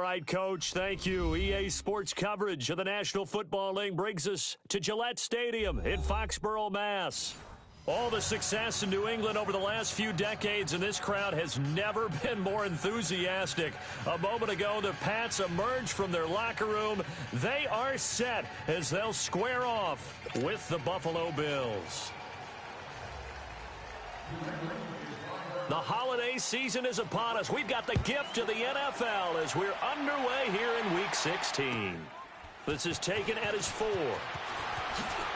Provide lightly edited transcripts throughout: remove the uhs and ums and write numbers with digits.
right, Coach. Thank you. EA Sports coverage of the National Football League brings us to Gillette Stadium in Foxborough, Mass. All the success in New England over the last few decades, and this crowd has never been more enthusiastic. A moment ago, the Pats emerged from their locker room. They are set as they'll square off with the Buffalo Bills. The holiday season is upon us. We've got the gift of the NFL as we're underway here in Week 16. This is taken at his 4.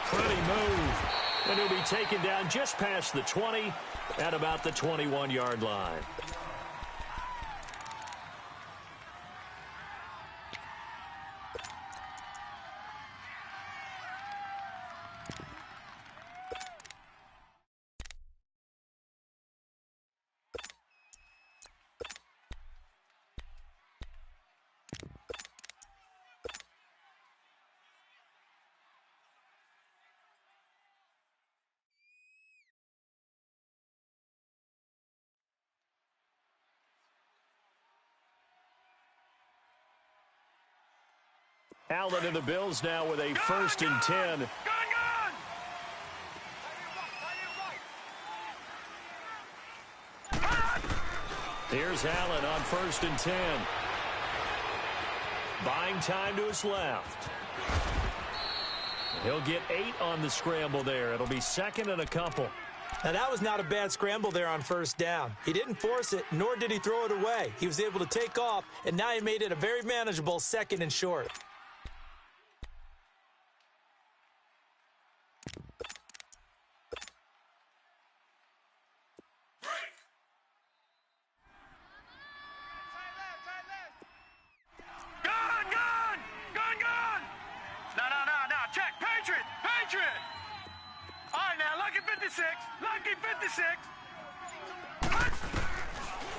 Pretty move. And he'll be taken down just past the 20 at about the 21-yard line. Allen and the Bills now with a 1st and 10. Here's Allen on 1st and 10. Buying time to his left. He'll get 8 on the scramble there. It'll be 2nd and a couple. Now, that was not a bad scramble there on 1st down. He didn't force it, nor did he throw it away. He was able to take off, and now he made it a very manageable 2nd and short.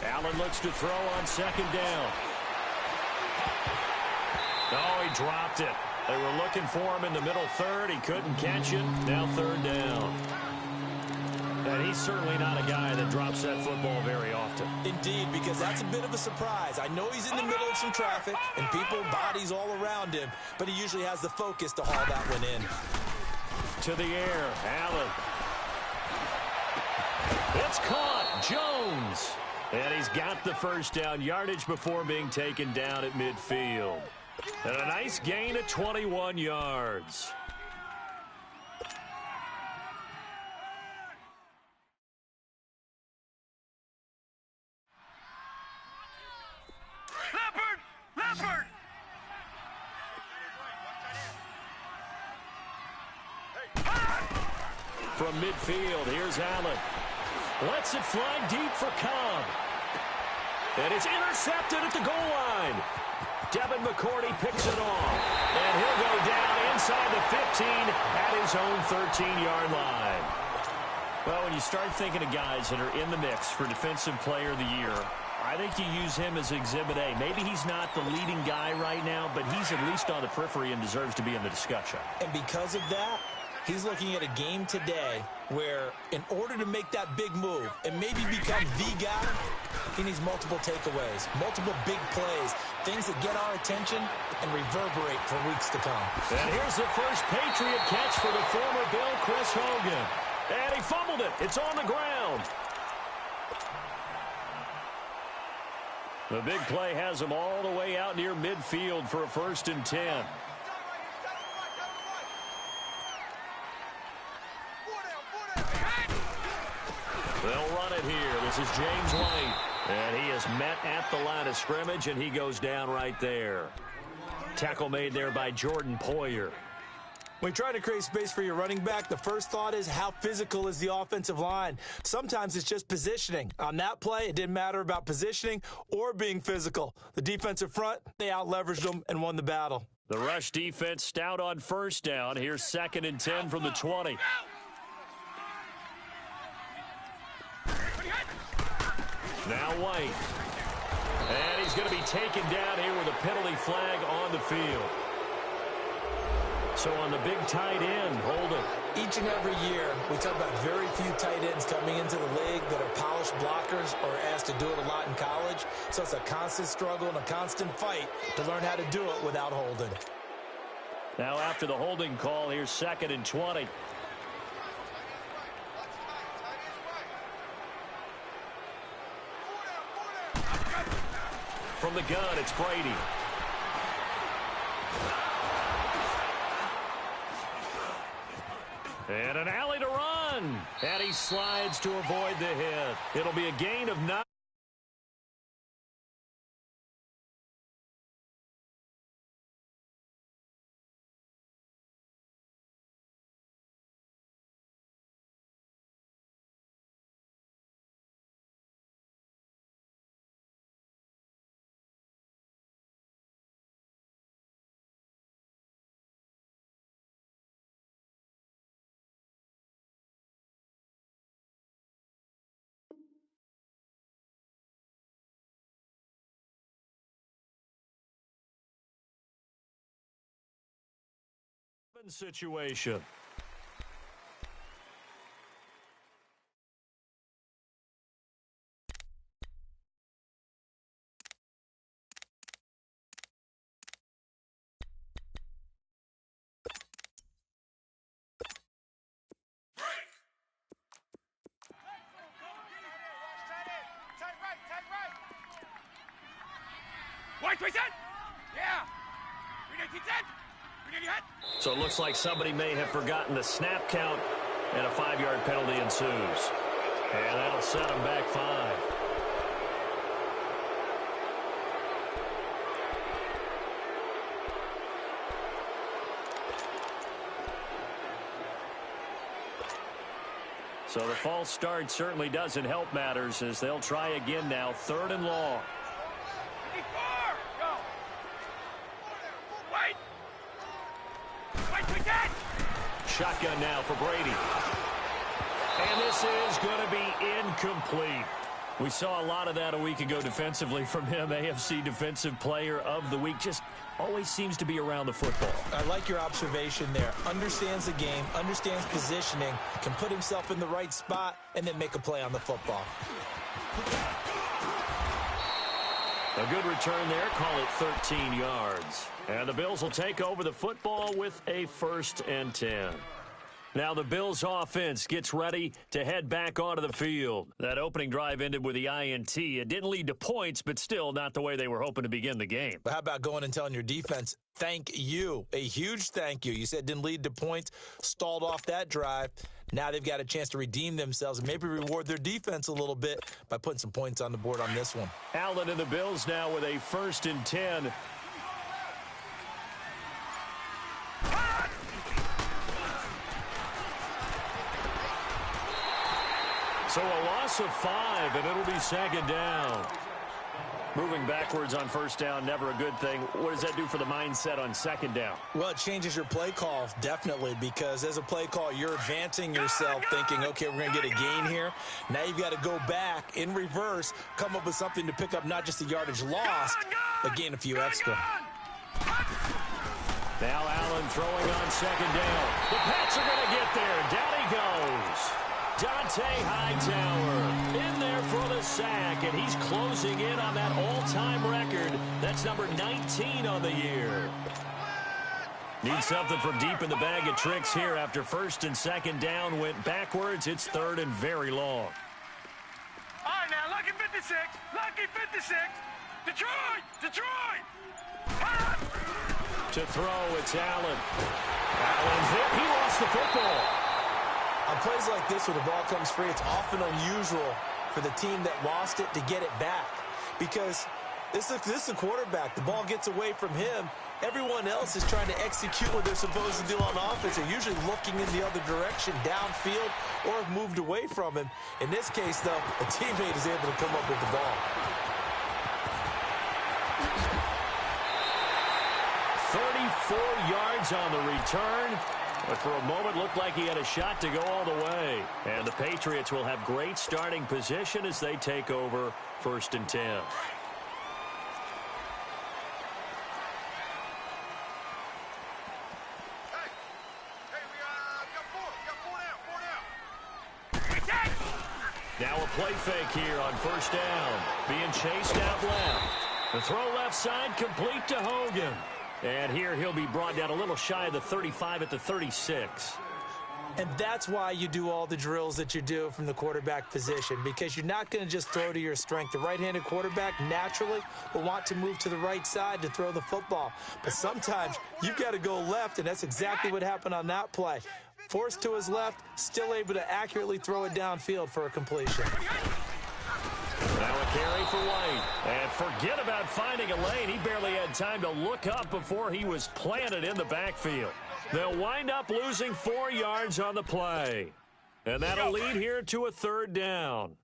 Allen looks to throw on 2nd down. Oh, he dropped it. They were looking for him in the middle 3rd. He couldn't catch it. Now 3rd down. And he's certainly not a guy that drops that football very often. Indeed, because that's a bit of a surprise. I know he's in the middle of some traffic and people, bodies all around him, but he usually has the focus to haul that one in. To the air, Allen. It's caught. Jones. And he's got the 1st down yardage before being taken down at midfield. And a nice gain of 21 yards. Leopard! From midfield, here's Allen. Lets it fly deep for Cobb. And it's intercepted at the goal line. Devin McCourty picks it off. And he'll go down inside the 15 at his own 13-yard line. Well, when you start thinking of guys that are in the mix for Defensive Player of the Year, I think you use him as Exhibit A. Maybe he's not the leading guy right now, but he's at least on the periphery and deserves to be in the discussion. And because of that, he's looking at a game today where in order to make that big move and maybe become the guy, he needs multiple takeaways, multiple big plays, things that get our attention and reverberate for weeks to come. And here's the first Patriot catch for the former Bill, Chris Hogan. And he fumbled it. It's on the ground. The big play has him all the way out near midfield for a 1st and 10. They'll run it here. This is James White. And he is met at the line of scrimmage, and he goes down right there. Tackle made there by Jordan Poyer. When you try to create space for your running back, the first thought is how physical is the offensive line. Sometimes it's just positioning. On that play, it didn't matter about positioning or being physical. The defensive front, they out-leveraged them and won the battle. The rush defense stout on 1st down. Here's 2nd and 10 from the 20. Now White. And he's going to be taken down here with a penalty flag on the field. So on the big tight end, hold it. Each and every year, we talk about very few tight ends coming into the league that are polished blockers or asked to do it a lot in college. So it's a constant struggle and a constant fight to learn how to do it without holding. Now after the holding call, here's 2nd and 20. From the gun, it's Brady. And an alley to run. And he slides to avoid the hit. It'll be a gain of 9. Situation. So it looks like somebody may have forgotten the snap count, and a 5-yard penalty ensues. And that'll set them back 5. So the false start certainly doesn't help matters as they'll try again now, 3rd and long. Shotgun now for Brady. And this is going to be incomplete. We saw a lot of that a week ago defensively from him. AFC Defensive Player of the Week. Just always seems to be around the football. I like your observation there. Understands the game, understands positioning, can put himself in the right spot, and then make a play on the football. A good return there. Call it 13 yards. And the Bills will take over the football with a 1st and 10. Now the Bills offense gets ready to head back onto the field. That opening drive ended with the INT. It didn't lead to points, but still not the way they were hoping to begin the game. But how about going and telling your defense, thank you, a huge thank you. You said it didn't lead to points, stalled off that drive. Now they've got a chance to redeem themselves and maybe reward their defense a little bit by putting some points on the board on this one. Allen and the Bills now with a 1st and 10. So a loss of 5, and it'll be 2nd down. Moving backwards on 1st down, never a good thing. What does that do for the mindset on 2nd down? Well, it changes your play call, definitely, because as a play call, you're advancing yourself thinking, okay, we're going to get a gain here. Now you've got to go back in reverse, come up with something to pick up not just the yardage lost, but gain a few extra. Now Allen throwing on 2nd down. The Pats are going to get there. Down he goes. Dante Hightower in there for the sack, and he's closing in on that all-time record. That's number 19 on the year. Need something from deep in the bag of tricks here after 1st and 2nd down went backwards. It's 3rd and very long. All right, now, lucky 56, lucky 56. Detroit! To throw, it's Allen. Allen's hit. He lost the football. On plays like this where the ball comes free, it's often unusual for the team that lost it to get it back because this is the quarterback. The ball gets away from him. Everyone else is trying to execute what they're supposed to do on offense. They're usually looking in the other direction, downfield, or have moved away from him. In this case, though, a teammate is able to come up with the ball. 34 yards on the return. But for a moment, looked like he had a shot to go all the way. And the Patriots will have great starting position as they take over 1st and 10. Now a play fake here on first down. Being chased out left. The throw left side complete to Hogan. And here he'll be brought down a little shy of the 35 at the 36. And that's why you do all the drills that you do from the quarterback position, because you're not going to just throw to your strength. The right-handed quarterback naturally will want to move to the right side to throw the football. But sometimes you've got to go left, and that's exactly what happened on that play. Forced to his left, still able to accurately throw it downfield for a completion. Now a carry for White. And forget about finding a lane. He barely had time to look up before he was planted in the backfield. They'll wind up losing 4 yards on the play. And that'll lead here to a third down.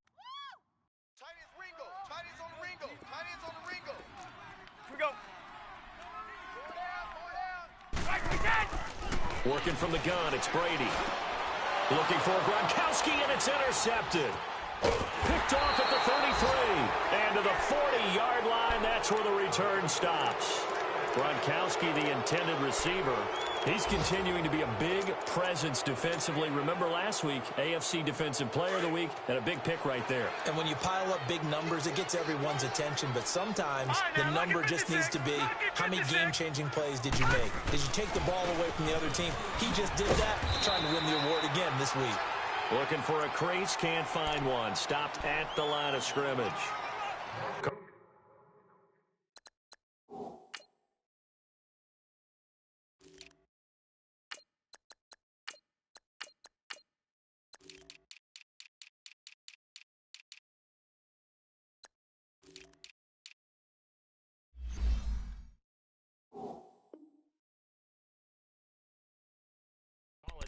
Tight ends Ringo. Tight ends on the Ringo. Tight ends on the Ringo. Here we go. Go down. Right, we dead. Working from the gun, it's Brady. Looking for Gronkowski, and it's intercepted. Picked off at the 33. And to the 40-yard line, that's where the return stops. Gronkowski, the intended receiver. He's continuing to be a big presence defensively. Remember last week, AFC Defensive Player of the Week, and a big pick right there. And when you pile up big numbers, it gets everyone's attention. But sometimes the number just needs to be, how many game-changing plays did you make? Did you take the ball away from the other team? He just did that, trying to win the award again this week. Looking for a crease, can't find one. Stopped at the line of scrimmage.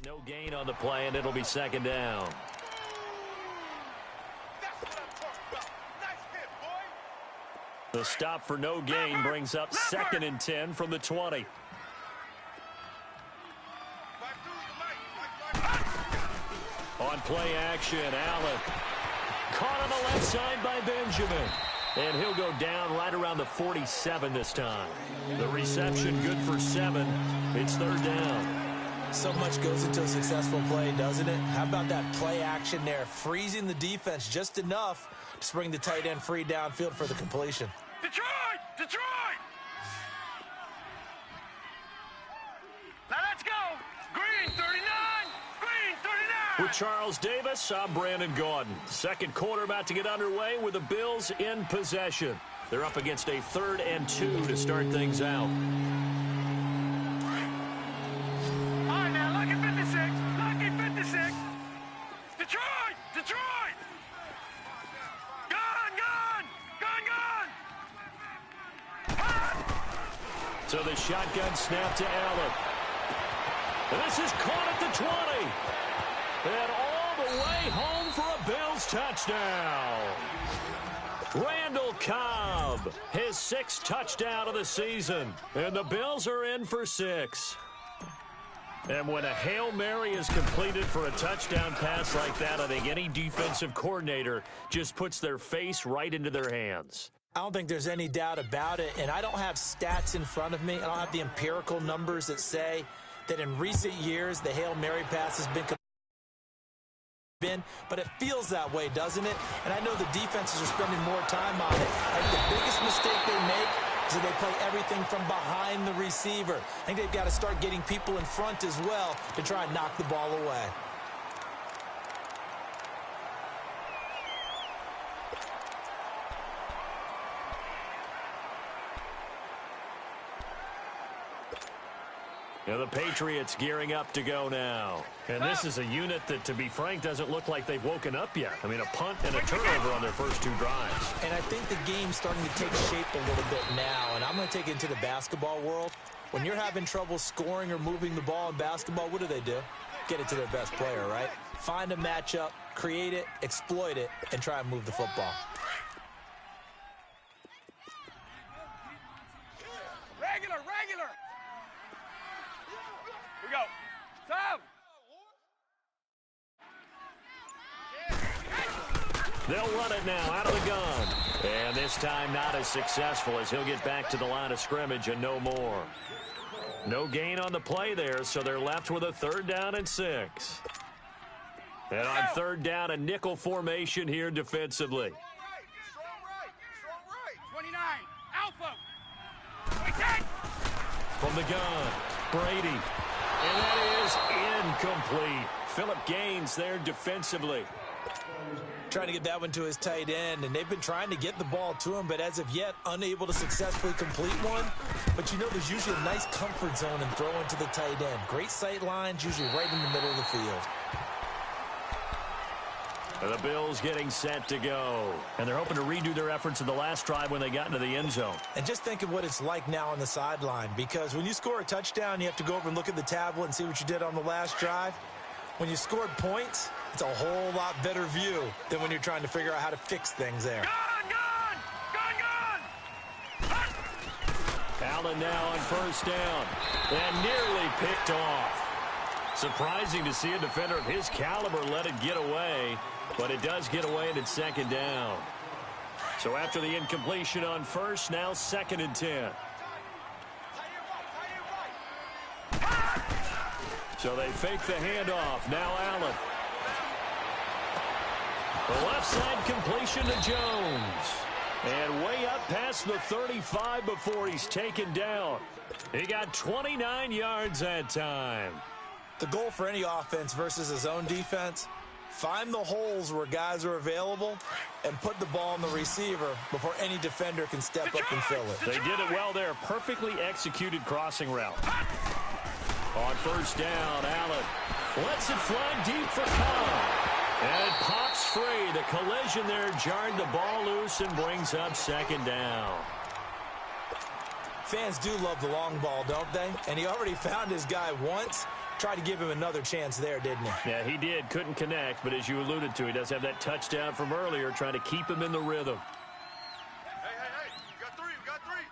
No gain on the play, and it'll be second down. The stop for no gain brings up 2nd and 10 from the 20. On play action, Allen. Caught on the left side by Benjamin. And he'll go down right around the 47 this time. The reception good for 7. It's third down. So much goes into a successful play, doesn't it? How about that play action there, freezing the defense just enough to spring the tight end free downfield for the completion. Detroit! Detroit! Now let's go! Green 39! Green 39! With Charles Davis, I'm Brandon Gaudin. Second quarter about to get underway with the Bills in possession. They're up against a 3rd and 2 to start things out. Detroit! Detroit! Gun! Gun! Gun! Gun! So the shotgun snap to Allen. And this is caught at the 20. And all the way home for a Bills touchdown. Randall Cobb, his 6th touchdown of the season. And the Bills are in for 6. And when a Hail Mary is completed for a touchdown pass like that, I think any defensive coordinator just puts their face right into their hands. I don't think there's any doubt about it, and I don't have stats in front of me. I don't have the empirical numbers that say that in recent years the Hail Mary pass has been, but it feels that way, doesn't it? And I know the defenses are spending more time on it. I think the biggest mistake they make is that they play everything from behind the receiver. I think they've got to start getting people in front as well to try and knock the ball away. Now the Patriots gearing up to go now. And this is a unit that, to be frank, doesn't look like they've woken up yet. I mean, a punt and a turnover on their first 2 drives. And I think the game's starting to take shape a little bit now. And I'm going to take it into the basketball world. When you're having trouble scoring or moving the ball in basketball, what do? Get it to their best player, right? Find a matchup, create it, exploit it, and try and move the football. Regular! Here we go. Time! They'll run it now out of the gun. And this time not as successful as he'll get back to the line of scrimmage and no more. No gain on the play there, so they're left with a 3rd down and 6. And on third down, a nickel formation here defensively. Strong right. 29, Alpha. 10. From the gun, Brady. And that is incomplete. Phillip Gaines there defensively. Trying to get that one to his tight end, and they've been trying to get the ball to him, but as of yet, unable to successfully complete one. But you know there's usually a nice comfort zone in throwing to the tight end. Great sight lines, usually right in the middle of the field. And the Bills getting set to go. And they're hoping to redo their efforts in the last drive when they got into the end zone. And just think of what it's like now on the sideline, because when you score a touchdown, you have to go over and look at the tablet and see what you did on the last drive. When you scored points, it's a whole lot better view than when you're trying to figure out how to fix things there. Allen now on first down. And nearly picked off. Surprising to see a defender of his caliber let it get away. But it does get away and it's second down. So after the incompletion on first, now second and 10. So they fake the handoff. Now Allen. The left side completion to Jones. And way up past the 35 before he's taken down. He got 29 yards that time. The goal for any offense versus his own defense, find the holes where guys are available and put the ball on the receiver before any defender can step up and fill it. They did it well there. Perfectly executed crossing route. On first down, Allen lets it fly deep for Cobb. And it pops free. The collision there jarred the ball loose and brings up second down. Fans do love the long ball, don't they? And he already found his guy once. Tried to give him another chance there, didn't he? Yeah, he did. Couldn't connect, but as you alluded to, he does have that touchdown from earlier, trying to keep him in the rhythm. Hey. We got three.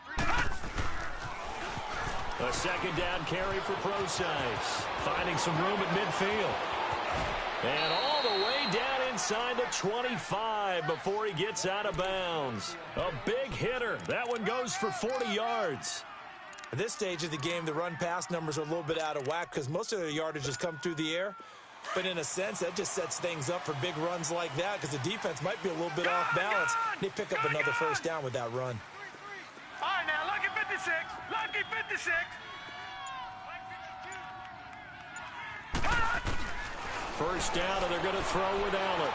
A second down carry for Procise. Finding some room at midfield. And all the way down inside the 25 before he gets out of bounds. A big hitter. That one goes for 40 yards. At this stage of the game, the run-pass numbers are a little bit out of whack because most of their yardage has come through the air. But in a sense, that just sets things up for big runs like that because the defense might be a little bit off balance. They pick up another first down with that run. All right, now, lucky 56. Lucky 56. First down, and they're going to throw with Allen.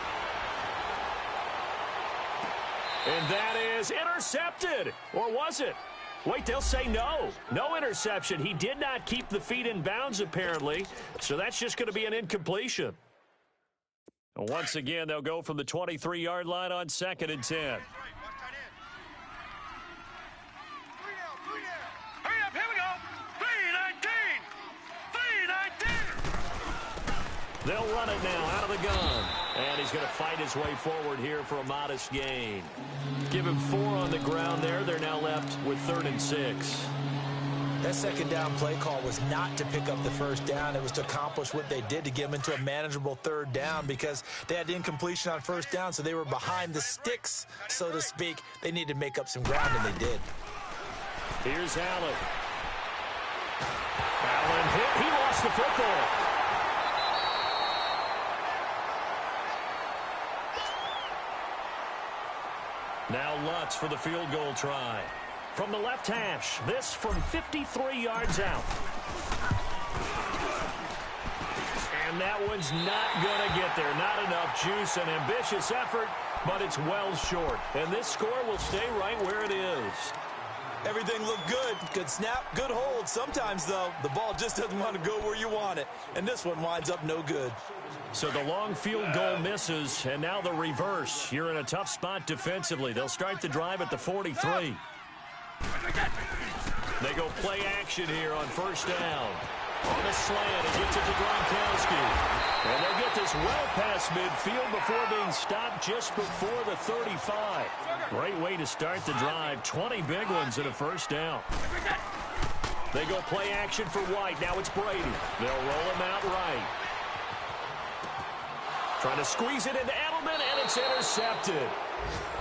And that is intercepted. Or was it? Wait, they'll say no. No interception. He did not keep the feet in bounds, apparently. So that's just going to be an incompletion. And once again, they'll go from the 23-yard line on second and 10. Three down. Hurry up, here we go. 3-19. They'll run it now out of the gun. And he's going to fight his way forward here for a modest gain. Give him 4 on the ground there. They're now left with 3rd and 6. That second down play call was not to pick up the first down. It was to accomplish what they did to get them into a manageable 3rd down because they had the incompletion on first down, so they were behind the sticks, so to speak. They needed to make up some ground, and they did. Here's Allen. Allen hit. He lost the football. Now Lutz for the field goal try. From the left hash, this from 53 yards out. And that one's not going to get there. Not enough juice, an ambitious effort, but it's well short. And this score will stay right where it is. Everything looked good. Good snap, good hold. Sometimes, though, the ball just doesn't want to go where you want it. And this one winds up no good. So the long field goal misses, and now the reverse. You're in a tough spot defensively. They'll start the drive at the 43. They go play action here on first down. On the slant, it gets it to Gronkowski. And they'll get this well past midfield before being stopped just before the 35. Great way to start the drive. 20 big ones at a first down. They go play action for White. Now it's Brady. They'll roll him out right. Trying to squeeze it into Edelman, and it's intercepted.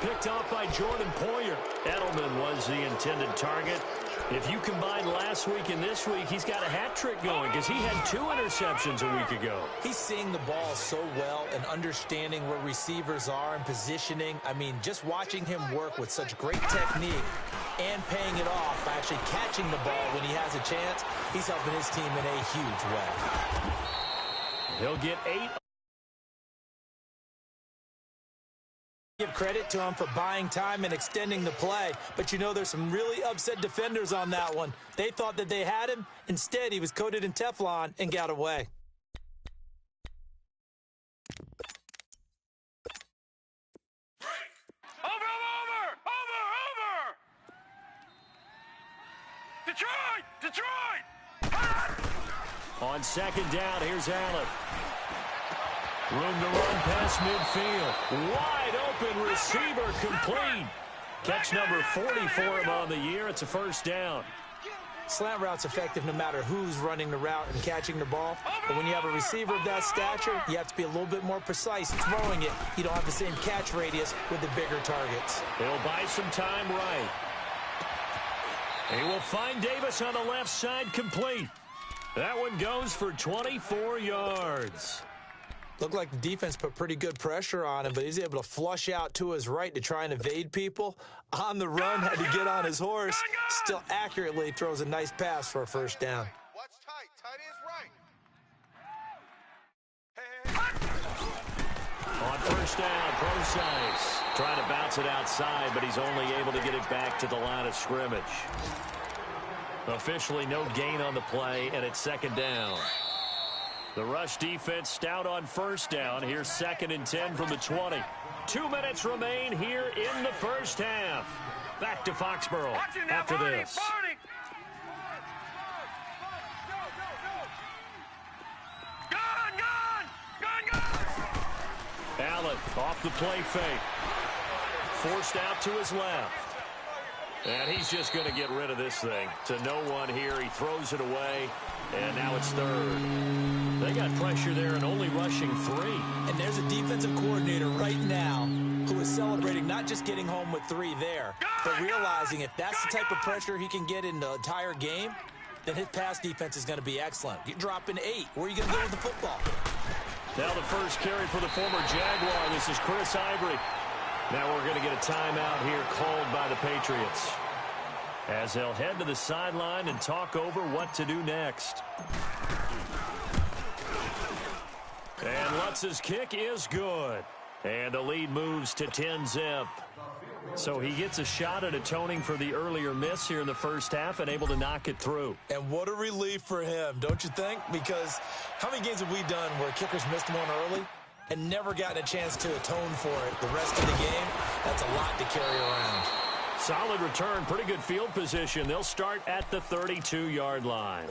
Picked off by Jordan Poyer. Edelman was the intended target. If you combine last week and this week, he's got a hat trick going because he had 2 interceptions a week ago. He's seeing the ball so well and understanding where receivers are and positioning. I mean, just watching him work with such great technique and paying it off by actually catching the ball when he has a chance, he's helping his team in a huge way. He'll get 8. Give credit to him for buying time and extending the play, but you know there's some really upset defenders on that one. They thought that they had him. Instead, he was coated in Teflon and got away. Over! Detroit! On second down, here's Allen. Room to run past midfield. Wide open receiver complete. Catch number 40 for him on the year. It's a first down. Slant route's effective no matter who's running the route and catching the ball. But when you have a receiver of that stature, you have to be a little bit more precise throwing it. You don't have the same catch radius with the bigger targets. He'll buy some time right. He will find Davis on the left side complete. That one goes for 24 yards. Looked like the defense put pretty good pressure on him, but he's able to flush out to his right to try and evade people. On the run, had to get on his horse. Still accurately throws a nice pass for a first down. Watch tight. Tight is right. On first down, Procise trying to bounce it outside, but he's only able to get it back to the line of scrimmage. Officially no gain on the play, and it's second down. The rush defense stout on first down. Here's 2nd and 10 from the 20. 2 minutes remain here in the first half. Back to Foxborough after this. Allen off the play fake. Forced out to his left. And he's just going to get rid of this thing. To no one here. He throws it away. And now it's 3rd. They got pressure there and only rushing 3. And there's a defensive coordinator right now who is celebrating not just getting home with 3 there, but realizing if that's the type of pressure he can get in the entire game, then his pass defense is going to be excellent. You're dropping 8. Where are you going to go with the football? Now the first carry for the former Jaguar. This is Chris Ivory. Now we're going to get a timeout here called by the Patriots, as they'll head to the sideline and talk over what to do next. And Lutz's kick is good. And the lead moves to 10-zip. So he gets a shot at atoning for the earlier miss here in the first half and able to knock it through. And what a relief for him, don't you think? Because how many games have we done where kickers missed one early and never gotten a chance to atone for it the rest of the game? That's a lot to carry around. Solid return, pretty good field position. They'll start at the 32-yard line.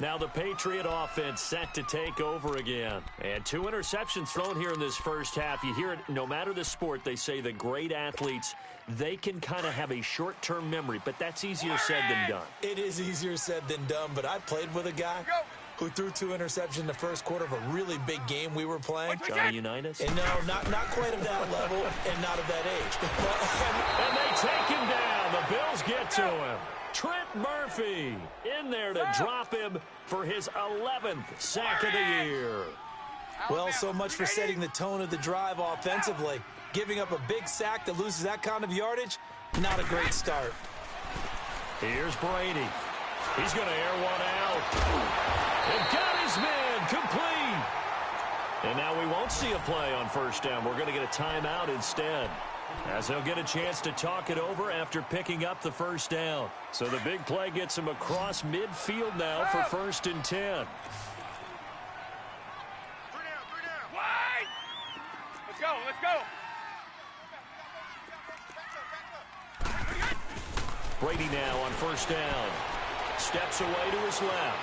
Now the Patriot offense set to take over again. And 2 interceptions thrown here in this first half. You hear it, no matter the sport, they say the great athletes, they can kind of have a short-term memory, but that's easier said than done. It is easier said than done, but I played with a guy who threw 2 interceptions in the first quarter of a really big game we were playing. Johnny Unitas? And no, not quite of that level and not of that age. And they take him down. The Bills get to him. Trent Murphy in there to drop him for his 11th sack of the year. Well, so much for setting the tone of the drive offensively. Giving up a big sack that loses that kind of yardage, not a great start. Here's Brady. He's going to air one out. And got his man complete. And now we won't see a play on first down. We're going to get a timeout instead, as they'll get a chance to talk it over after picking up the first down. So the big play gets him across midfield now for 1st and 10. 3 down. Wide. Let's go. Brady now on first down. Steps away to his left.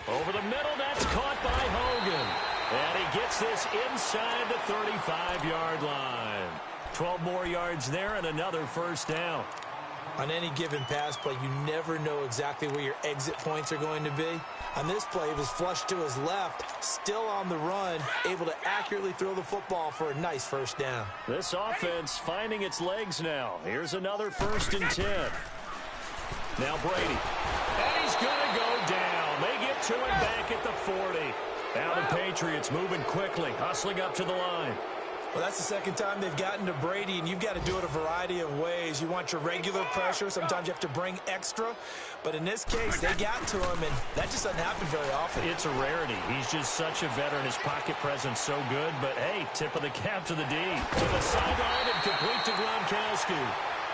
Over the middle, that's caught by Hogan. And he gets this inside the 35-yard line. 12 more yards there and another first down. On any given pass play, you never know exactly where your exit points are going to be. On this play, he was flushed to his left, still on the run, able to accurately throw the football for a nice first down. This offense finding its legs now. Here's another 1st and 10. Now Brady. And he's going to go down. They get to him back at the 40. Now the Patriots moving quickly, hustling up to the line. Well, that's the second time they've gotten to Brady, and you've got to do it a variety of ways. You want your regular pressure. Sometimes you have to bring extra. But in this case, they got to him, and that just doesn't happen very often. It's a rarity. He's just such a veteran. His pocket presence so good. But, hey, tip of the cap to the D. To the sideline and complete to Gronkowski.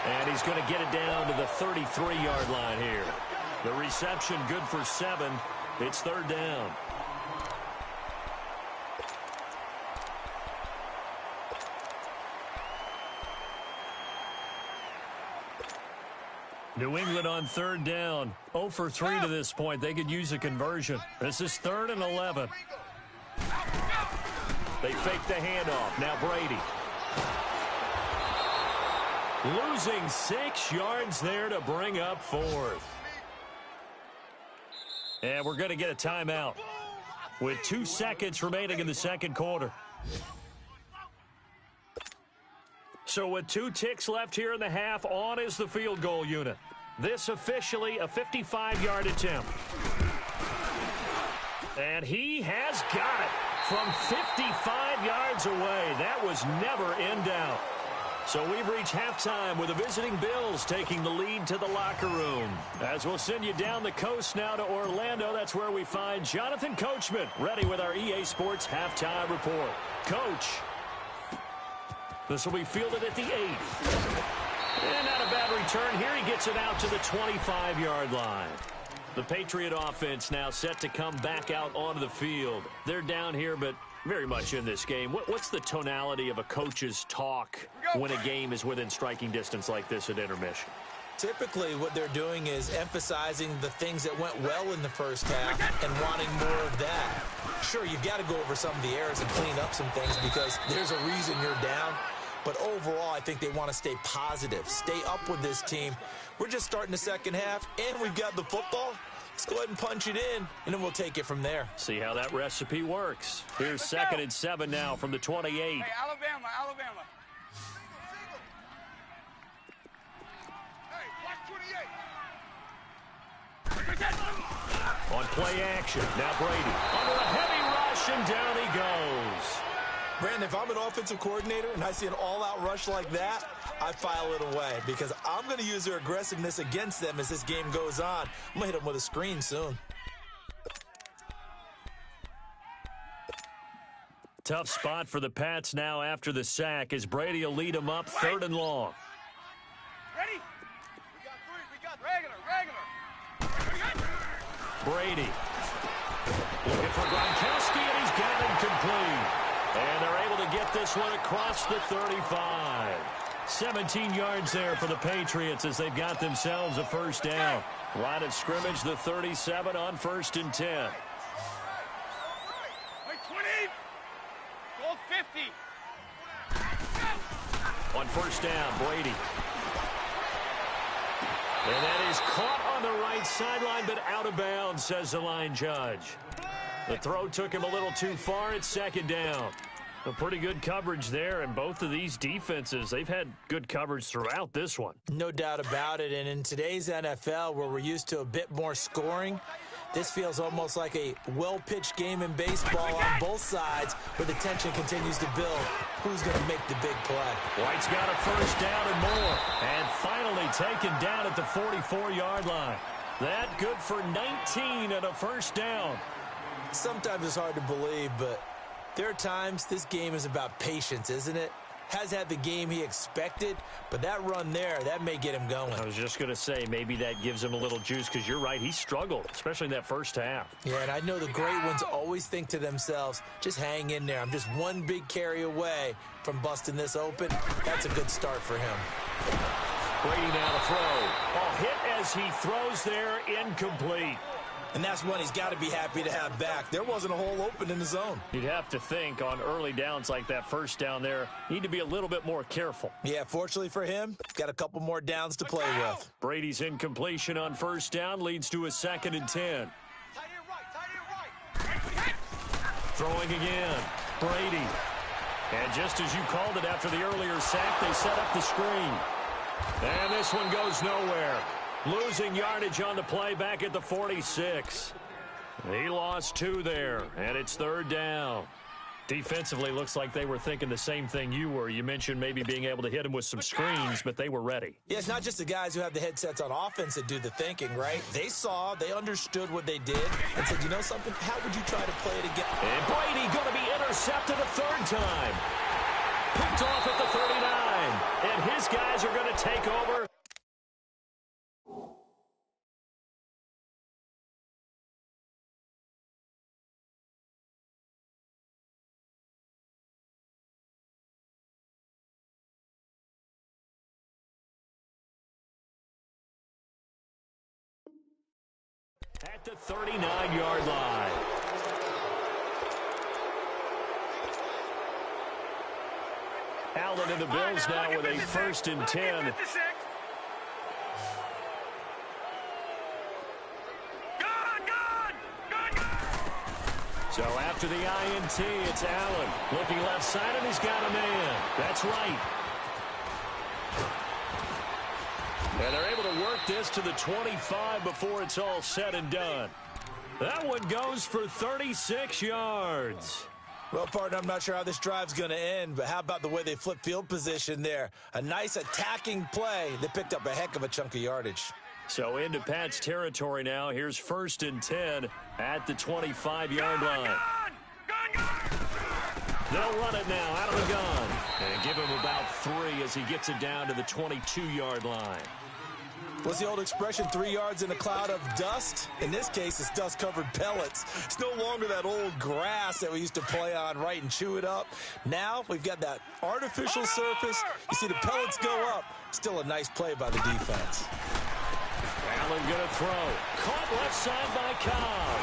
And he's going to get it down to the 33-yard line here. The reception good for 7. It's 3rd down. New England on 3rd down. 0 for 3 to this point. They could use a conversion. This is 3rd and 11. They fake the handoff. Now Brady. Losing 6 yards there to bring up 4th. And we're going to get a timeout with 2 seconds remaining in the second quarter. So with 2 ticks left here in the half, on is the field goal unit. This officially a 55-yard attempt. And he has got it from 55 yards away. That was never in doubt. So we've reached halftime with the visiting Bills taking the lead to the locker room. As we'll send you down the coast now to Orlando, that's where we find Jonathan Coachman ready with our EA Sports halftime report. Coach. This will be fielded at the 8. And not a bad return here. He gets it out to the 25-yard line. The Patriot offense now set to come back out onto the field. They're down here, but very much in this game. What's the tonality of a coach's talk when a game is within striking distance like this at intermission? Typically, what they're doing is emphasizing the things that went well in the first half and wanting more of that. Sure, you've got to go over some of the errors and clean up some things because there's a reason you're down. But overall, I think they want to stay positive, stay up with this team. We're just starting the second half, and we've got the football. Let's go ahead and punch it in, and then we'll take it from there. See how that recipe works. Here's 2nd and 7 now from the 28. Hey, Alabama. Hey, watch 28. On play action, now Brady. Under a heavy rush, and down he goes. Brandon, if I'm an offensive coordinator and I see an all-out rush like that, I file it away because I'm going to use their aggressiveness against them as this game goes on. I'm going to hit them with a screen soon. Tough spot for the Pats now after the sack as Brady will lead them up 3rd and long. Ready? We got 3. Regular. Brady looking for Gronkowski, and he's got him complete. And they're able to get this one across the 35. 17 yards there for the Patriots as they've got themselves a first down. Line of scrimmage, the 37 on 1st and 10. Hey, 20. Go 50. On first down, Brady. And that is caught on the right sideline, but out of bounds, says the line judge. The throw took him a little too far. It's 2nd down. A pretty good coverage there, and both of these defenses, they've had good coverage throughout this one. No doubt about it, and in today's NFL, where we're used to a bit more scoring, this feels almost like a well-pitched game in baseball on both sides, where the tension continues to build. Who's going to make the big play? White's got a first down and more, and finally taken down at the 44-yard line. That good for 19 and a first down. Sometimes it's hard to believe, but there are times this game is about patience, isn't it? Has had the game he expected, but that run there, that may get him going. I was just going to say, maybe that gives him a little juice, because you're right, he struggled, especially in that first half. Yeah, and I know the great ones always think to themselves, just hang in there. I'm just one big carry away from busting this open. That's a good start for him. Brady now to throw. Ball hit as he throws there, incomplete. And that's one he's got to be happy to have back. There wasn't a hole open in the zone. You'd have to think on early downs like that first down there, need to be a little bit more careful. Yeah, fortunately for him, got a couple more downs to play with. Brady's incompletion on first down leads to a 2nd and 10. Tight end right. Throwing again. Brady. And just as you called it after the earlier sack, they set up the screen. And this one goes nowhere. Losing yardage on the play back at the 46. He lost 2 there, and it's 3rd down. Defensively, looks like they were thinking the same thing you were. You mentioned maybe being able to hit him with some screens, but they were ready. Yeah, it's not just the guys who have the headsets on offense that do the thinking, right? They saw, they understood what they did, and said, you know something, how would you try to play it again? And Brady going to be intercepted a 3rd time. Picked off at the 39. And his guys are going to take over. At the 39-yard line. Allen and the Bills now with a 1st and 10. So after the INT, it's Allen. Looking left side, and he's got a man. That's right. And they're able to work this to the 25 before it's all said and done. That one goes for 36 yards. Well, partner, I'm not sure how this drive's going to end, but how about the way they flip field position there? A nice attacking play. They picked up a heck of a chunk of yardage. So into Pat's territory now. Here's 1st and 10 at the 25-yard line. They'll run it now out of the gun. And give him about 3 as he gets it down to the 22-yard line. What's the old expression, 3 yards in a cloud of dust? In this case, it's dust-covered pellets. It's no longer that old grass that we used to play on, right, and chew it up. Now we've got that artificial surface. You see the pellets go up. Still a nice play by the defense. Allen going to throw. Caught left side by Cobb.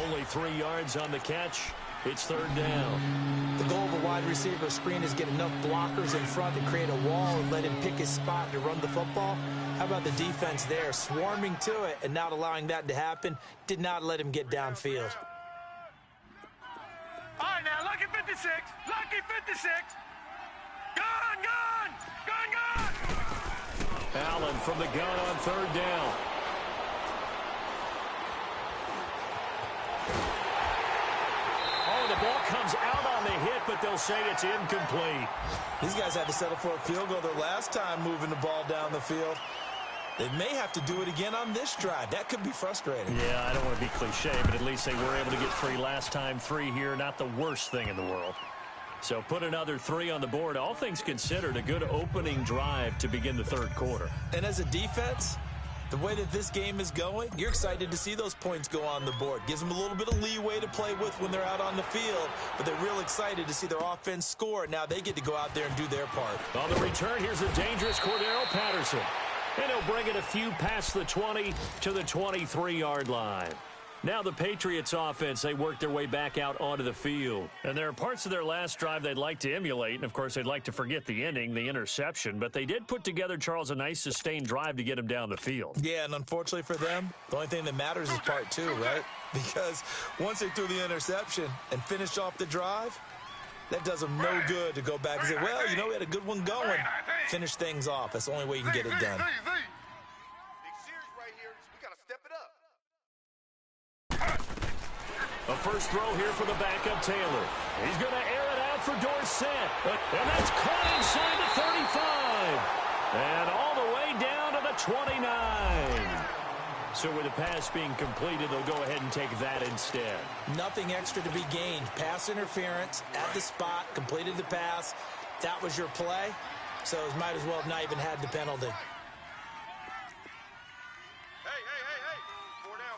Only 3 yards on the catch. It's 3rd down. The goal of a wide receiver screen is get enough blockers in front to create a wall and let him pick his spot to run the football. How about the defense there, swarming to it and not allowing that to happen? Did not let him get downfield. All right, now, lucky 56. Lucky 56. Gun. Allen from the gun on 3rd down. The ball comes out on the hit, but they'll say it's incomplete. These guys had to settle for a field goal their last time moving the ball down the field. They may have to do it again on this drive. That could be frustrating. Yeah, I don't want to be cliche, but at least they were able to get 3 last time. 3 here, not the worst thing in the world. So put another 3 on the board. All things considered, a good opening drive to begin the 3rd quarter. And as a defense, the way that this game is going, you're excited to see those points go on the board. Gives them a little bit of leeway to play with when they're out on the field, but they're real excited to see their offense score. Now they get to go out there and do their part. On the return, here's the dangerous Cordero Patterson. And he'll bring it a few past the 20 to the 23-yard line. Now the Patriots offense, they work their way back out onto the field. And there are parts of their last drive they'd like to emulate. And, of course, they'd like to forget the ending, the interception. But they did put together, Charles, a nice sustained drive to get him down the field. Yeah, and unfortunately for them, the only thing that matters is part 2, right? Because once they threw the interception and finished off the drive, that does them no good to go back and say, well, you know, we had a good one going. Finish things off. That's the only way you can get it done. Big series right here. We got to step it up. A first throw here for the backup Taylor. He's going to air it out for Dorsett. And that's caught inside the 35. And all the way down to the 29. So with the pass being completed, they'll go ahead and take that instead. Nothing extra to be gained. Pass interference at the spot, completed the pass. That was your play. So it might as well have not even had the penalty. Hey. 4 down.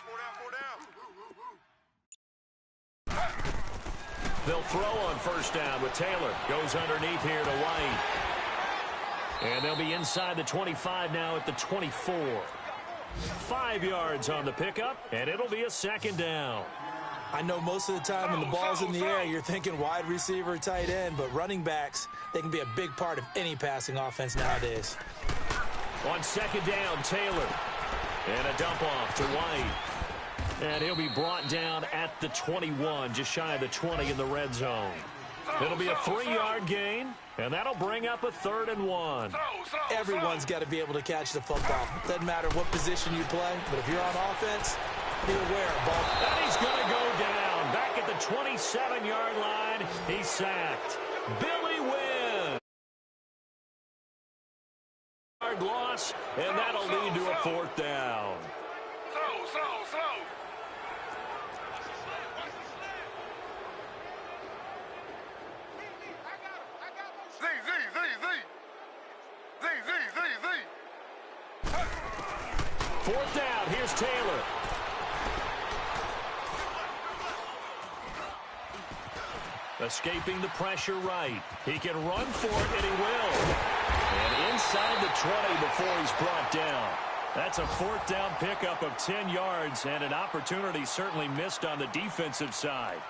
They'll throw on first down with Taylor. Goes underneath here to White. And they'll be inside the 25 now at the 24. 5 yards on the pickup, and it'll be a second down. I know most of the time when the ball's in the air, you're thinking wide receiver, tight end, but running backs, they can be a big part of any passing offense nowadays. On second down, Taylor. And a dump off to White. And he'll be brought down at the 21, just shy of the 20 in the red zone. It'll be a 3-yard gain, and that'll bring up a 3rd and 1. Everyone's got to be able to catch the football. Doesn't matter what position you play, but if you're on offense, be aware. Ball. And he's going to go down. Back at the 27-yard line, he's sacked. Billy Wynn. Loss, and that'll lead to a 4th down. Fourth down, here's Taylor. Escaping the pressure right. He can run for it, and he will. And inside the 20 before he's brought down. That's a 4th down pickup of 10 yards, and an opportunity certainly missed on the defensive side.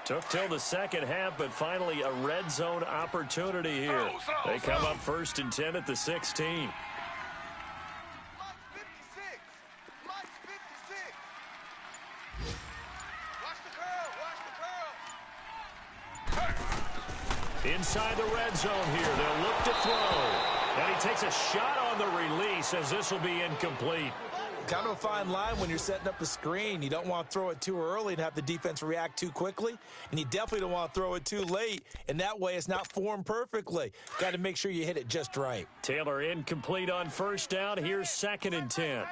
Took till the second half, but finally a red zone opportunity here. They come up 1st and 10 at the 16. Inside the red zone here, they'll look to throw. And he takes a shot on the release as this will be incomplete. Kind of a fine line when you're setting up the screen. You don't want to throw it too early and have the defense react too quickly. And you definitely don't want to throw it too late. And that way it's not formed perfectly. Got to make sure you hit it just right. Taylor incomplete on 1st down. Here's 2nd and 10.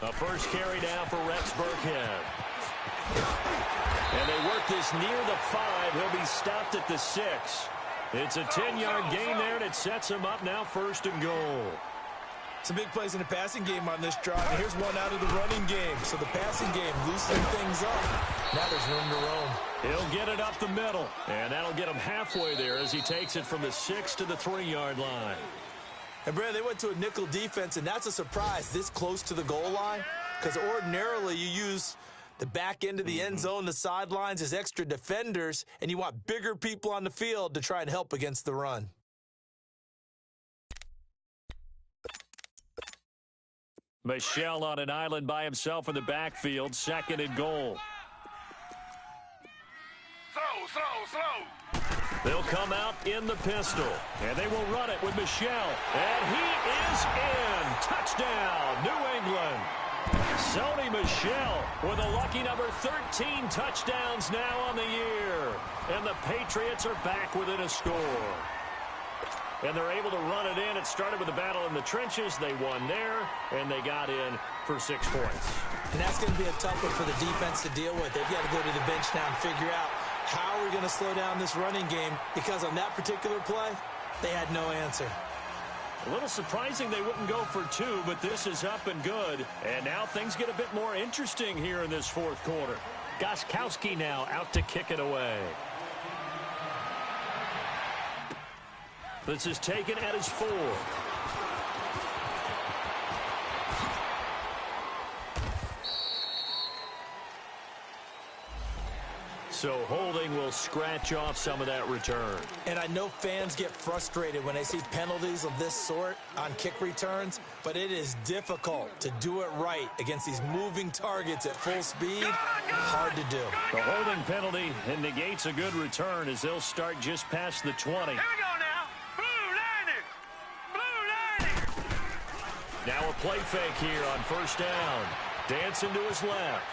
A first carry down for Rex Burkhead. And they work this near the 5. He'll be stopped at the 6. It's a 10-yard gain there, and it sets him up now 1st and goal. Some big plays in the passing game on this drive. And here's one out of the running game. So the passing game loosening things up. Now there's room to roam. He'll get it up the middle, and that'll get him halfway there as he takes it from the 6 to the 3-yard line. And, Brad, they went to a nickel defense, and that's a surprise this close to the goal line because ordinarily you use the back end of the end zone, the sidelines as extra defenders, and you want bigger people on the field to try and help against the run. Michel on an island by himself in the backfield, 2nd and goal. They'll come out in the pistol, and they will run it with Michel. And he is in. Touchdown, New England. Sony Michel with a lucky number 13 touchdowns now on the year. And the Patriots are back within a score. And they're able to run it in. It started with a battle in the trenches. They won there, and they got in for 6 points. And that's going to be a tough one for the defense to deal with. They've got to go to the bench now and figure out how are we going to slow down this running game, because on that particular play, they had no answer. A little surprising they wouldn't go for 2, but this is up and good. And now things get a bit more interesting here in this 4th quarter. Gostkowski now out to kick it away. This is taken at his 4. So holding will scratch off some of that return. And I know fans get frustrated when they see penalties of this sort on kick returns, but it is difficult to do it right against these moving targets at full speed. Hard to do. The holding penalty negates a good return as they'll start just past the 20. Here we go now. Blue lining. Now a play fake here on 1st down. Dancing to his left.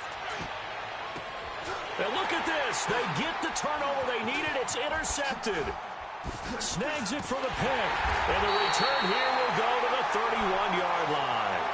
And look at this. They get the turnover they needed. It's intercepted. Snags it for the pick. And the return here will go to the 31-yard line.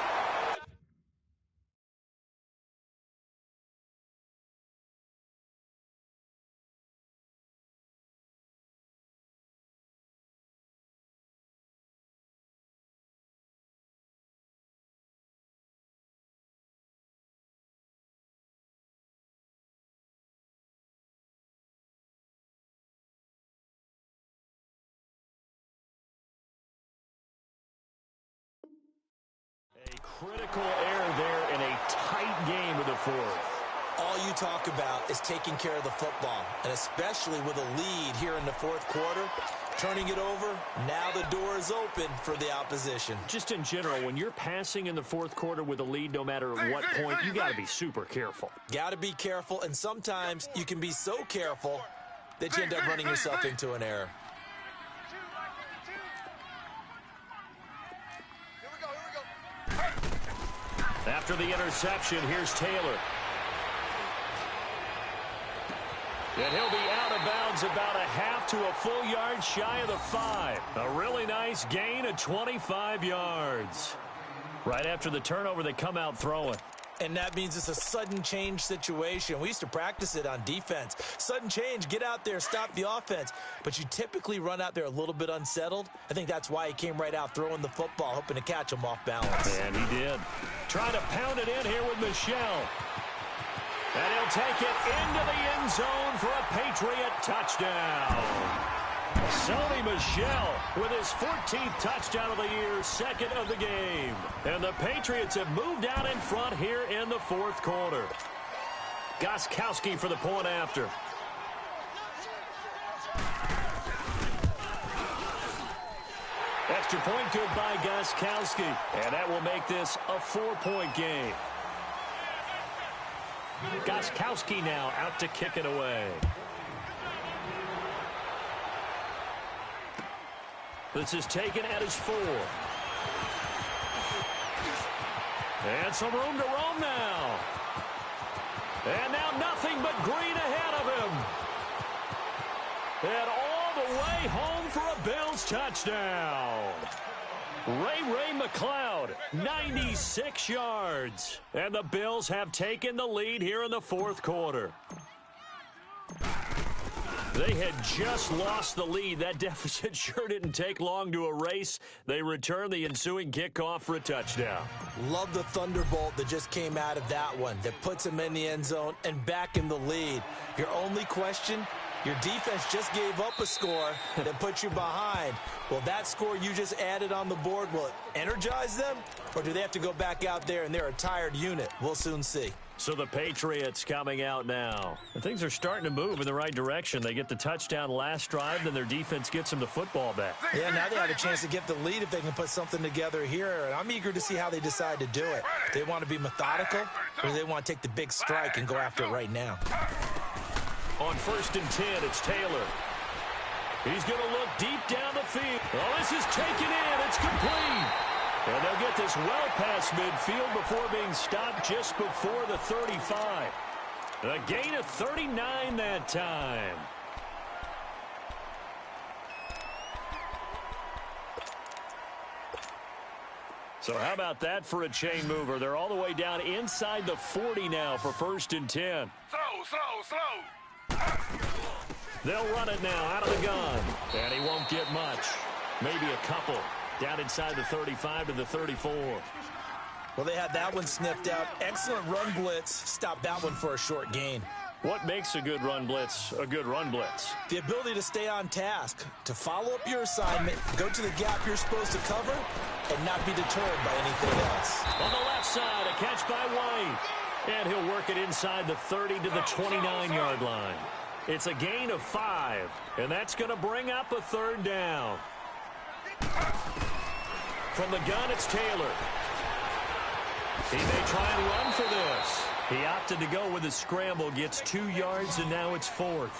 Critical error there in a tight game of the fourth. All you talk about is taking care of the football, and especially with a lead here in the fourth quarter, turning it over, now the door is open for the opposition. Just in general, when you're passing in the fourth quarter with a lead, no matter at what point, you got to be super careful. Got to be careful, and sometimes you can be so careful that you end up running yourself into an error. After the interception, here's Taylor. And he'll be out of bounds about a half to a full yard shy of the 5. A really nice gain of 25 yards. Right after the turnover, they come out throwing. And that means it's a sudden change situation. We used to practice it on defense. Sudden change, get out there, stop the offense. But you typically run out there a little bit unsettled. I think that's why he came right out throwing the football, hoping to catch him off balance. And he did. Trying to pound it in here with Michel. And he'll take it into the end zone for a Patriot touchdown. Sony Michel with his 14th touchdown of the year, second of the game. And the Patriots have moved out in front here in the fourth quarter. Gostkowski for the point after. Extra point good by Gostkowski. And that will make this a 4-point game. Gostkowski now out to kick it away. This is taken at his 4. And some room to roam now. And now nothing but green ahead of him. And all the way home for a Bills touchdown. Ray McLeod, 96 yards. And the Bills have taken the lead here in the fourth quarter. They had just lost the lead. That deficit sure didn't take long to erase. They return the ensuing kickoff for a touchdown. Love the thunderbolt that just came out of that one that puts him in the end zone and back in the lead. Your only question, your defense just gave up a score that put you behind. Will that score you just added on the board, will it energize them? Or do they have to go back out there and they're a tired unit? We'll soon see. So the Patriots coming out now. And things are starting to move in the right direction. They get the touchdown last drive, then their defense gets them the football back. Yeah, now they have a chance to get the lead if they can put something together here. And I'm eager to see how they decide to do it. They want to be methodical, or do they want to take the big strike and go after it right now? On 1st and 10, it's Taylor. He's going to look deep down the field. Oh, this is taken in. It's complete. And they'll get this well past midfield before being stopped just before the 35. A gain of 39 that time. So how about that for a chain mover? They're all the way down inside the 40 now for 1st and 10. Slow. They'll run it now out of the gun. And he won't get much. Maybe a couple. Down inside the 35 to the 34. Well, they had that one sniffed out. Excellent run blitz. Stopped that one for a short gain. What makes a good run blitz a good run blitz? The ability to stay on task, to follow up your assignment, go to the gap you're supposed to cover, and not be deterred by anything else. On the left side, a catch by White. And he'll work it inside the 30 to the 29-yard line. It's a gain of 5, and that's going to bring up a 3rd down. From the gun, it's Taylor. He may try and run for this. He opted to go with a scramble, gets 2 yards, and now it's 4th.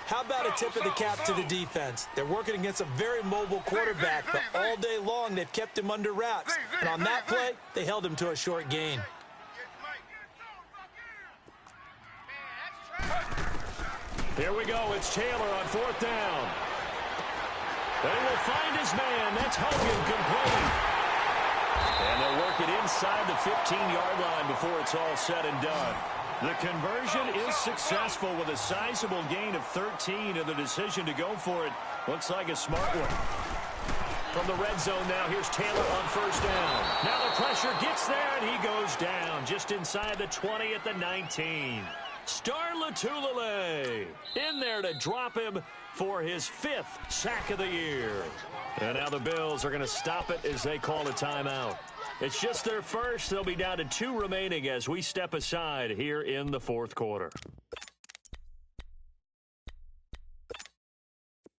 How about a tip of the cap to the defense? They're working against a very mobile quarterback, but all day long they've kept him under wraps. And on that play, they held him to a short gain. Here we go. It's Taylor on 4th down. They will find his man. That's Hogan complete. And they'll work it inside the 15-yard line before it's all said and done. The conversion is successful with a sizable gain of 13, and the decision to go for it looks like a smart one. From the red zone now, here's Taylor on 1st down. Now the pressure gets there, and he goes down just inside the 20 at the 19. Star Latulele in there to drop him for his 5th sack of the year. And now the Bills are going to stop it as they call a timeout. It's just their first. They'll be down to 2 remaining as we step aside here in the fourth quarter.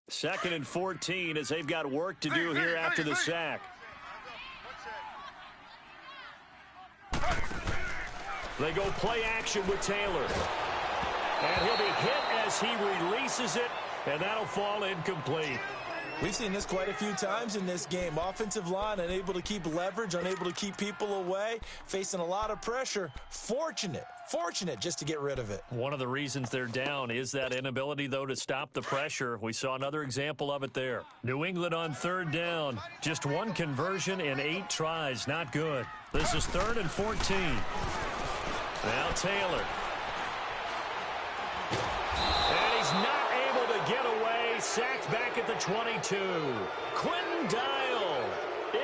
2nd and 14 as they've got work to do here after the sack. They go play action with Taylor. And he'll be hit as he releases it, and that'll fall incomplete. We've seen this quite a few times in this game. Offensive line unable to keep leverage, unable to keep people away, facing a lot of pressure. Fortunate just to get rid of it. One of the reasons they're down is that inability, though, to stop the pressure. We saw another example of it there. New England on 3rd down. Just 1 conversion in 8 tries. Not good. This is 3rd and 14. Now Taylor. And he's not able to get away. Sacked back at the 22. Quentin Dial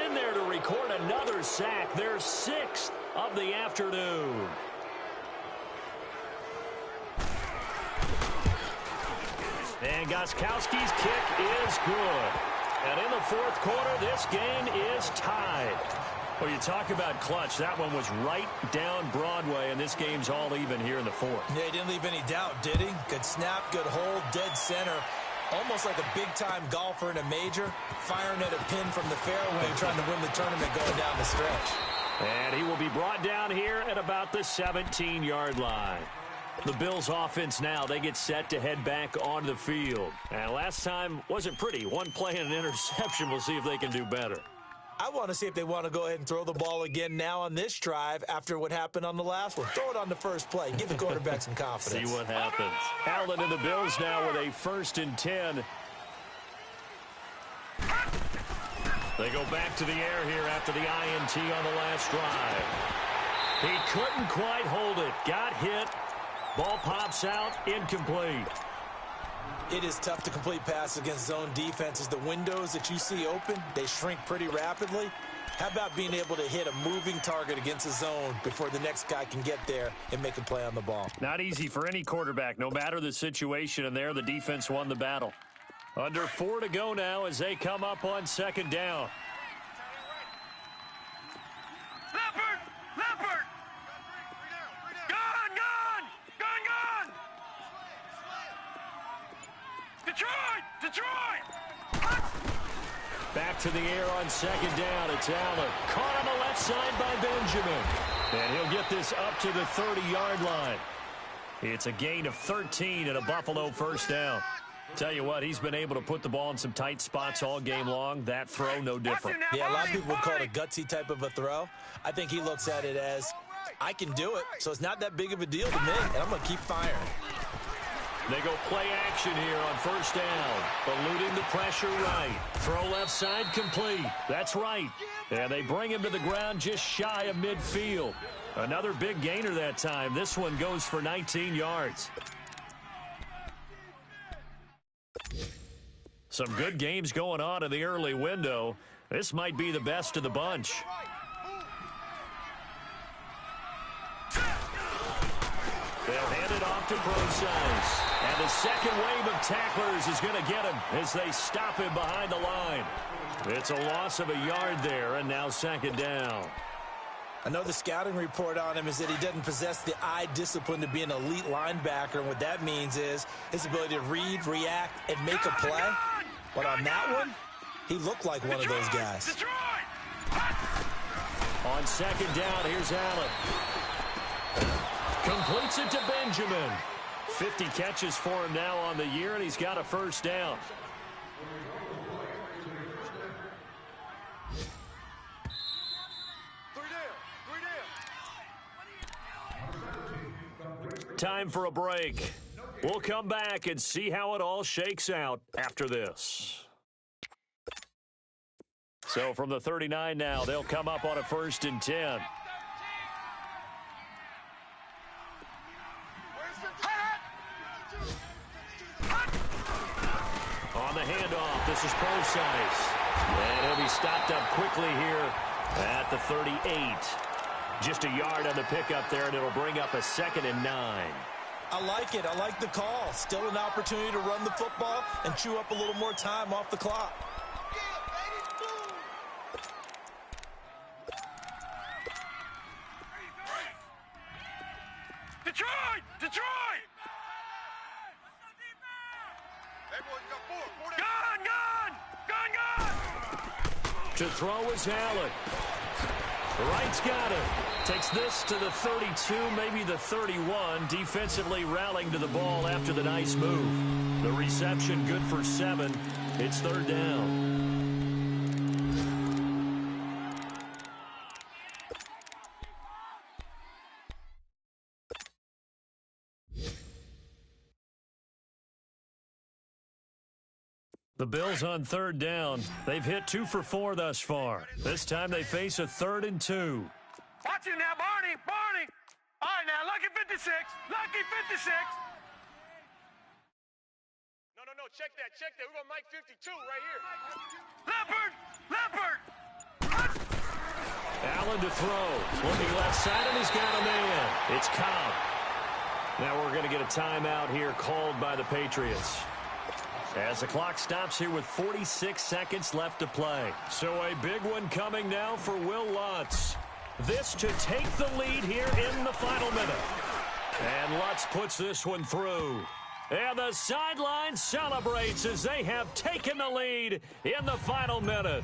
in there to record another sack. Their 6th of the afternoon. And Gostkowski's kick is good. And in the fourth quarter, this game is tied. Well, you talk about clutch. That one was right down Broadway, and this game's all even here in the fourth. Yeah, he didn't leave any doubt, did he? Good snap, good hold, dead center. Almost like a big-time golfer in a major, firing at a pin from the fairway, trying to win the tournament going down the stretch. And he will be brought down here at about the 17-yard line. The Bills offense now, they get set to head back onto the field. And last time wasn't pretty. 1 play and an interception. We'll see if they can do better. I want to see if they want to go ahead and throw the ball again now on this drive after what happened on the last one. Throw it on the first play. Give the quarterback some confidence. See what happens. Allen and the Bills now with a 1st and 10. They go back to the air here after the INT on the last drive. He couldn't quite hold it. Got hit. Ball pops out. Incomplete. It is tough to complete passes against zone defenses. The windows that you see open, they shrink pretty rapidly. How about being able to hit a moving target against a zone before the next guy can get there and make a play on the ball? Not easy for any quarterback, no matter the situation, and there the defense won the battle. Under 4 to go now as they come up on 2nd down. Leopard! Gone! Detroit! Back to the air on 2nd down. It's Allen. Caught on the left side by Benjamin. And he'll get this up to the 30-yard line. It's a gain of 13 and a Buffalo 1st down. Tell you what, he's been able to put the ball in some tight spots all game long. That throw, no different. Yeah, a lot of people would call it a gutsy type of a throw. I think he looks at it as, I can do it, so it's not that big of a deal to me, and I'm going to keep firing. They go play action here on 1st down. Eluding the pressure right. Throw left side complete. That's right. And they bring him to the ground just shy of midfield. Another big gainer that time. This one goes for 19 yards. Some good games going on in the early window. This might be the best of the bunch. They'll hand it off to Procise. And the second wave of tacklers is going to get him as they stop him behind the line. It's a loss of a yard there, and now 2nd down. I know the scouting report on him is that he doesn't possess the eye discipline to be an elite linebacker, and what that means is his ability to read, react, and make a play. But on that one, he looked like one of those guys. On 2nd down, here's Allen. Completes it to Benjamin. 50 catches for him now on the year, and he's got a 1st down. Time for a break. We'll come back and see how it all shakes out after this. So from the 39 now, they'll come up on a 1st and 10. On the handoff, this is Procise. And he'll be stopped up quickly here at the 38. Just a yard on the pickup there, and it'll bring up a 2nd and 9. I like it. I like the call. Still an opportunity to run the football and chew up a little more time off the clock. To throw is Allen. Wright's got it. Takes this to the 32, maybe the 31. Defensively rallying to the ball after the nice move. The reception good for 7. It's third down. The Bills on third down. They've hit 2 for 4 thus far. This time they face a 3rd and 2. Watch it now, Barney. Barney. All right, now, lucky 56. Lucky 56. No, check that. We're going to Mike 52 right here. Leopard. Allen to throw. Looking left side, and he's got a man. It's Cobb. Now we're going to get a timeout here called by the Patriots, as the clock stops here with 46 seconds left to play. So a big one coming now for Will Lutz. This to take the lead here in the final minute. And Lutz puts this one through. And the sideline celebrates as they have taken the lead in the final minute.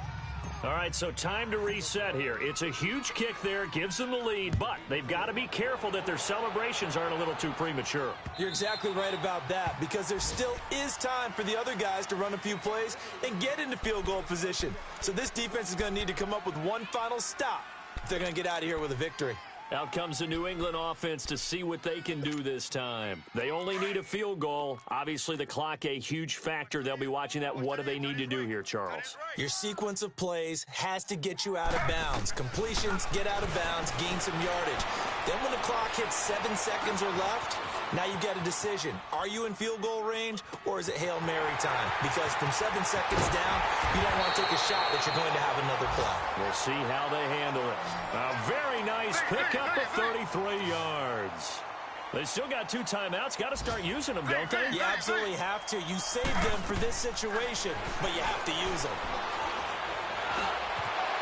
All right, so time to reset here. It's a huge kick there, gives them the lead, but they've got to be careful that their celebrations aren't a little too premature. You're exactly right about that, because there still is time for the other guys to run a few plays and get into field goal position. So this defense is going to need to come up with one final stop if they're going to get out of here with a victory. Out comes the New England offense to see what they can do this time. They only need a field goal. Obviously, the clock a huge factor. They'll be watching that. What do they need to do here, Charles? Your sequence of plays has to get you out of bounds. Completions, get out of bounds, gain some yardage. Then when the clock hits 7 seconds or left, now you get a decision. Are you in field goal range, or is it Hail Mary time? Because from 7 seconds down, you don't want to take a shot that you're going to have another play. We'll see how they handle it. A very nice pickup of 33 yards. They still got 2 timeouts. Got to start using them, don't they? You absolutely have to. You saved them for this situation, but you have to use them.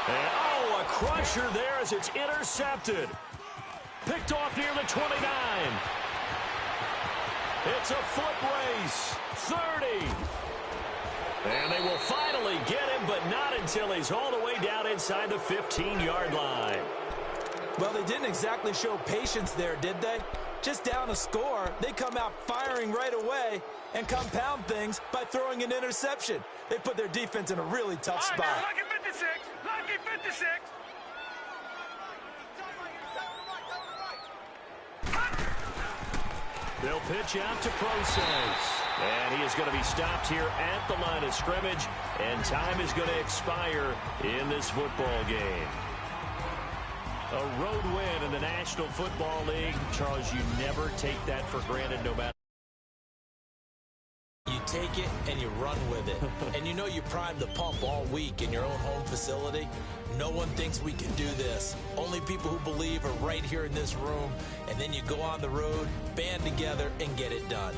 And, oh, a crusher there as it's intercepted. Picked off near the 29. It's a foot race. 30. And they will finally get him, but not until he's all the way down inside the 15-yard line. Well, they didn't exactly show patience there, did they? Just down a score, they come out firing right away and compound things by throwing an interception. They put their defense in a really tough spot. Lucky 56. Lucky 56. They'll pitch out to Process. And he is going to be stopped here at the line of scrimmage. And time is going to expire in this football game. A road win in the National Football League. Charles, you never take that for granted no matter. You take it and you run with it. And you know you primed the pump all week in your own home facility. No one thinks we can do this. Only people who believe are right here in this room. And then you go on the road, band together, and get it done.